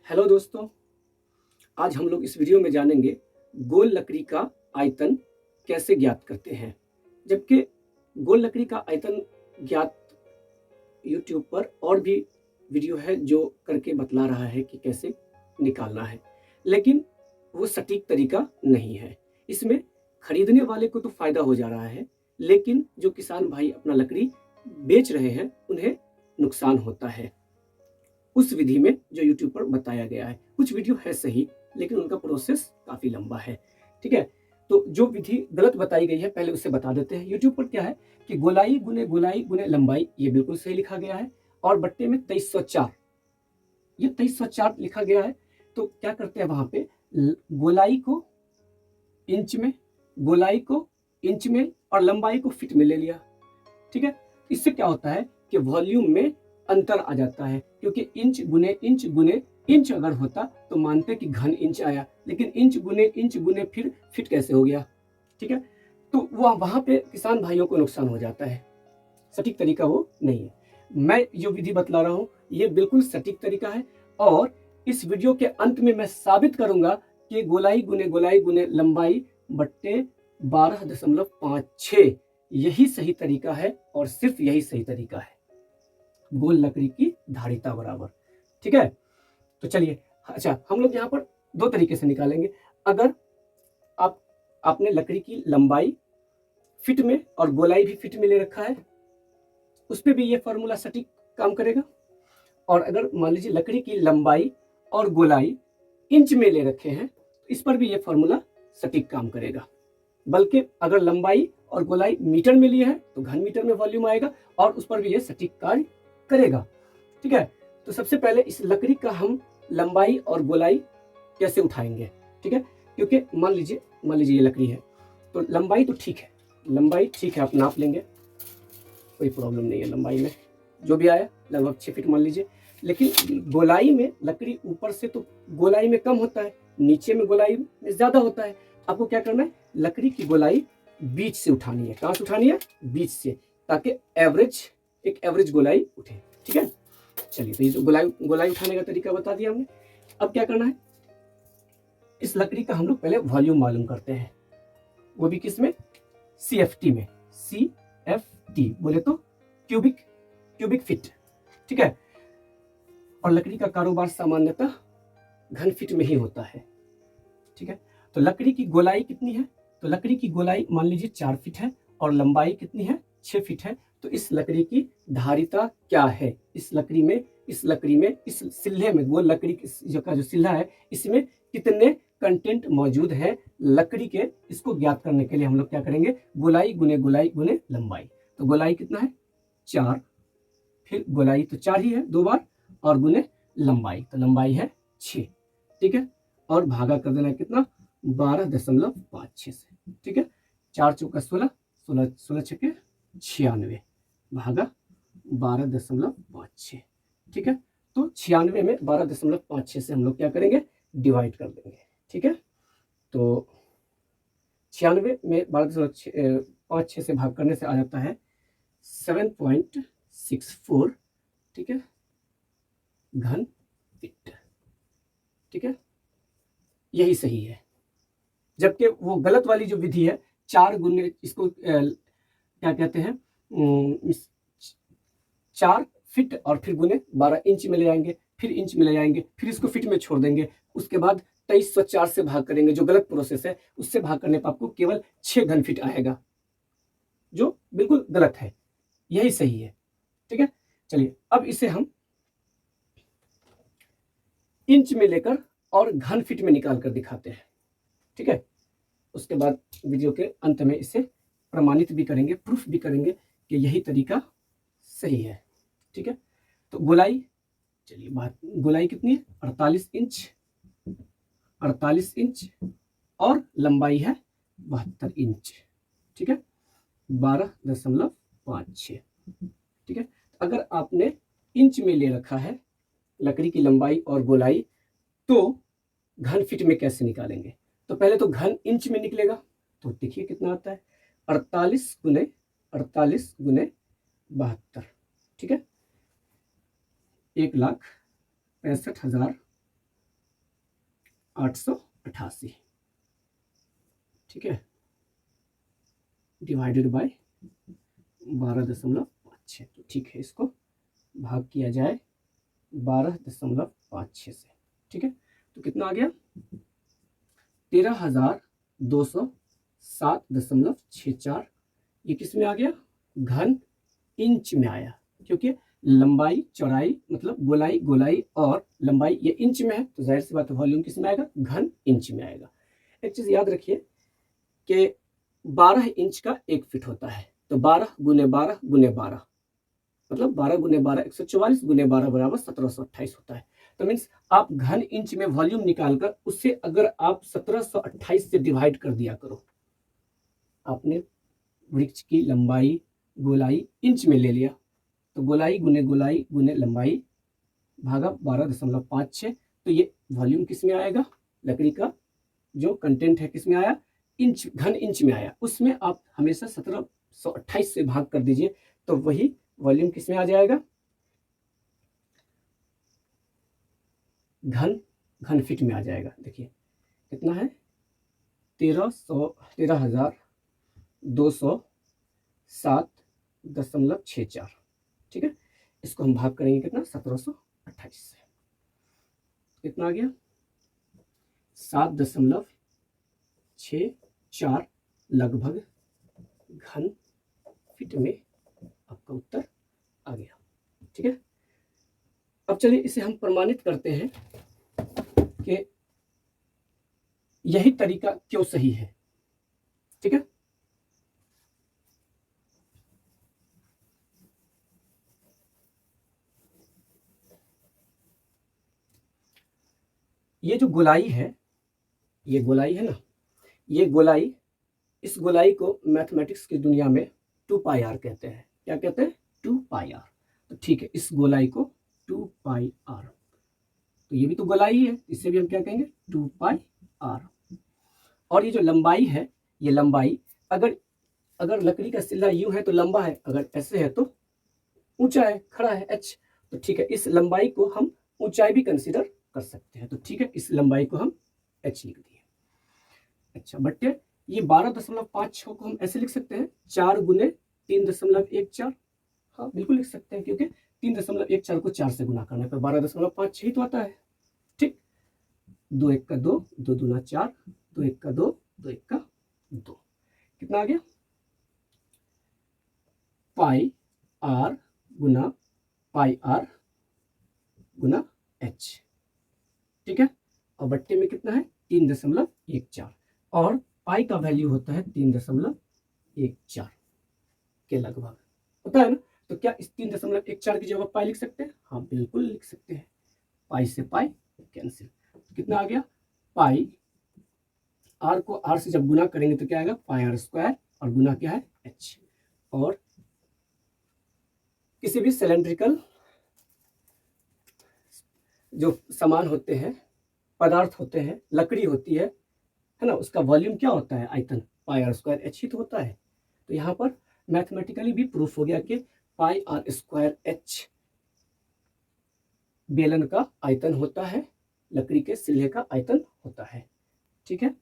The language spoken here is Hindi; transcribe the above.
हेलो दोस्तों, आज हम लोग इस वीडियो में जानेंगे गोल लकड़ी का आयतन कैसे ज्ञात करते हैं। जबकि गोल लकड़ी का आयतन ज्ञात YouTube पर और भी वीडियो है जो करके बतला रहा है कि कैसे निकालना है, लेकिन वो सटीक तरीका नहीं है। इसमें खरीदने वाले को तो फायदा हो जा रहा है, लेकिन जो किसान भाई अपना लकड़ी बेच रहे हैं उन्हें नुकसान होता है उस विधि में जो YouTube पर बताया गया है। कुछ वीडियो है सही, लेकिन उनका प्रोसेस काफी लंबा है। ठीक है, तो जो विधि गलत बताई गई है पहले उसे बता देते हैं। YouTube पर क्या है कि गोलाई गुने लंबाई, ये बिल्कुल सही लिखा गया है, और बट्टे में 2304, ये 2304 लिखा गया है। तो क्या करते हैं वहां पे गोलाई को इंच में, गोलाई को इंच में और लंबाई को फीट में ले लिया। ठीक है, इससे क्या होता है कि वॉल्यूम में अंतर आ जाता है, क्योंकि इंच गुने इंच अगर होता तो मानते कि घन इंच आया, लेकिन इंच गुने फिर फिट कैसे हो गया। ठीक है, तो वहां पे किसान भाइयों को नुकसान हो जाता है। सटीक तरीका वो नहीं है। मैं जो विधि बतला रहा हूं ये बिल्कुल सटीक तरीका है, और इस वीडियो के अंत में मैं साबित करूंगा कि गोलाई गुने लंबाई बट्टे 12.56 यही सही तरीका है, और सिर्फ यही सही तरीका है गोल लकड़ी की धारिता बराबर। ठीक है, तो चलिए, अच्छा हम लोग यहाँ पर दो तरीके से निकालेंगे। अगर आपने लकड़ी की लंबाई फिट में और गोलाई भी फिट में ले रखा है, उस पर भी ये फॉर्मूला सटीक काम करेगा। और अगर मान लीजिए लकड़ी की लंबाई और गोलाई इंच में ले रखे हैं, तो इस पर भी ये फॉर्मूला सटीक काम करेगा। बल्कि अगर लंबाई और गोलाई मीटर में लिए है तो घन मीटर में वॉल्यूम आएगा, और उस पर भी ये सटीक कार्य करेगा। ठीक है, तो सबसे पहले इस लकड़ी का हम लंबाई और गोलाई कैसे उठाएंगे। ठीक है, क्योंकि मान लीजिए ये लकड़ी है, तो लंबाई तो ठीक है, लंबाई ठीक है, आप नाप लेंगे, कोई प्रॉब्लम नहीं है। लंबाई में जो भी आया लगभग 6 फीट मान लीजिए, लेकिन गोलाई में लकड़ी ऊपर से तो गोलाई में कम होता है, नीचे में गोलाई में ज्यादा होता है। आपको क्या करना है, लकड़ी की गोलाई बीच से उठानी है। कहां से उठानी है? बीच से, ताकि एक एवरेज गोलाई उठे। ठीक है, चलिए, तो ये गोलाई उठाने का तरीका बता दिया हमने। अब क्या करना है, इस लकड़ी का हम लोग पहले वॉल्यूम मालूम करते हैं, वो भी किसमें? CFT में। CFT बोले तो क्यूबिक फीट। ठीक है, और लकड़ी का कारोबार सामान्यतः घन फीट में ही होता है। ठीक है, तो लकड़ी की गोलाई कितनी है? तो लकड़ी की गोलाई मान लीजिए 4 फीट है, और लंबाई कितनी है? 6 फीट है। तो इस लकड़ी की धारिता क्या है? इस लकड़ी में इस सिल्ले में, गोल लकड़ी का जो सिल्ला है, इसमें कितने कंटेंट मौजूद है लकड़ी के, इसको ज्ञात करने के लिए हम लोग क्या करेंगे, गोलाई गुने लंबाई। तो गोलाई कितना है? 4, फिर गोलाई तो 4 ही है 2 बार, और गुने लंबाई, तो लंबाई है 6। ठीक है, और भागा कर देना कितना? 12.56 से। ठीक है, 4 चौका 16, 16 छक्के 96, भागा 12.56। ठीक है, तो 96 में 12.56 से हम लोग क्या करेंगे, डिवाइड कर देंगे। ठीक है, तो 96 में 12.56 से भाग करने से आ जाता है 7.64। ठीक है, घन फीट। ठीक है, यही सही है। जबकि वो गलत वाली जो विधि है 4 गुने, इसको क्या कहते हैं, 4 फीट और फिर गुने 12 इंच में ले जाएंगे, फिर इंच में ले जाएंगे, फिर इसको फीट में छोड़ देंगे, उसके बाद 2304 से भाग करेंगे, जो गलत प्रोसेस है। उससे भाग करने पर आपको केवल 6 घन फीट आएगा, जो बिल्कुल गलत है। यही सही है। ठीक है, चलिए, अब इसे हम इंच में लेकर और घन फीट में निकाल कर दिखाते हैं। ठीक है, उसके बाद वीडियो के अंत में इसे प्रमाणित भी करेंगे, प्रूफ भी करेंगे कि यही तरीका सही है। ठीक है, तो गोलाई, चलिए गोलाई कितनी है? 48 इंच, और लंबाई है 72 इंच। ठीक है, 12.56। ठीक है, अगर आपने इंच में ले रखा है लकड़ी की लंबाई और गोलाई, तो घन फीट में कैसे निकालेंगे? तो पहले तो घन इंच में निकलेगा, तो देखिए कितना आता है, 48 गुने 72। ठीक है, 1,65,000 888, ठीक है, डिवाइडेड बाय 12.56। तो ठीक है, इसको भाग किया जाए 12.56 से, ठीक है। तो कितना आ गया, 13,207.64। ये किस में आ गया, घन इंच में आया, क्योंकि लंबाई चौड़ाई मतलब गोलाई गोलाई और लंबाई ये इंच में है, तो जाहिर सी बात है वॉल्यूम किस में आएगा, घन इंच में आएगा। एक चीज याद रखिए कि 12 इंच का 1 फीट होता है, तो 12 गुने 12 गुने 12 मतलब 12 गुने 12 144 गुने 12 बराबर 1728 होता है। तो मीन्स आप घन इंच में वॉल्यूम निकालकर उससे अगर आप 1728 से डिवाइड कर दिया करो, आपने वृक्ष की लंबाई गोलाई इंच में ले लिया, तो गोलाई गुने लंबाई भागा 12.56, तो ये वॉल्यूम किस में आएगा, लकड़ी का जो कंटेंट है किस में आया, इंच, घन इंच में आया। उसमें आप हमेशा 1728 से भाग कर दीजिए, तो वही वॉल्यूम किस में आ जाएगा, घन फीट में आ जाएगा। देखिए कितना है, 13,207.64, ठीक है। इसको हम भाग करेंगे कितना, 1728 से, कितना आ गया, 7.64 लगभग घन फीट में आपका उत्तर आ गया, ठीक है। अब चलिए इसे हम प्रमाणित करते हैं कि यही तरीका क्यों सही है, ठीक है। ये जो गोलाई है, ये गोलाई है ना, ये गोलाई, इस गोलाई को मैथमेटिक्स की दुनिया में 2πr कहते हैं। क्या कहते हैं, 2πr। तो ठीक है, इस गोलाई को 2πr, तो ये भी तो गोलाई ही है, इसे भी हम क्या कहेंगे, 2πr। और ये जो लंबाई है, ये लंबाई अगर लकड़ी का सिल्ला यूं है तो लंबा है, अगर ऐसे है तो ऊंचा है, खड़ा है h। तो ठीक है, इस लंबाई को हम ऊंचाई भी कंसीडर कर सकते हैं। तो ठीक है, इस लंबाई को हम h लिख दिए। अच्छा, बट्टे ये 12.56 को हम ऐसे लिख सकते हैं, 4 गुने 3.14। हाँ बिल्कुल लिख सकते हैं, क्योंकि 3.14 को 4 से गुना करने पर 12.56 ही तो आता है, ठीक। 2 1 का 2, 2 दूना 4, 2 1 का 2, 2 1 का 2, कितना आ गया, पाई आर गुना पाई आर गुना h, ठीक है। और बट्टे में कितना है, 3.14, और पाई का वैल्यू होता है 3.14 के लगभग होता है ना। तो क्या इस 3.14 की जगह पाई लिख सकते हैं, हाँ बिल्कुल लिख सकते हैं। पाई से पाई कैंसिल, तो कितना आ गया, पाई आर को आर से जब गुना करेंगे तो क्या आएगा, पाई आर स्क्वायर, और गुना क्या है, h। और किसी भी सिलेंड्रिकल जो सामान होते हैं, पदार्थ होते हैं, लकड़ी होती है ना, उसका वॉल्यूम क्या होता है, आयतन, पाई आर स्क्वायर h ही तो होता है। तो यहाँ पर मैथमेटिकली भी प्रूफ हो गया कि पाई आर स्क्वायर h बेलन का आयतन होता है, लकड़ी के सिल्ले का आयतन होता है, ठीक है।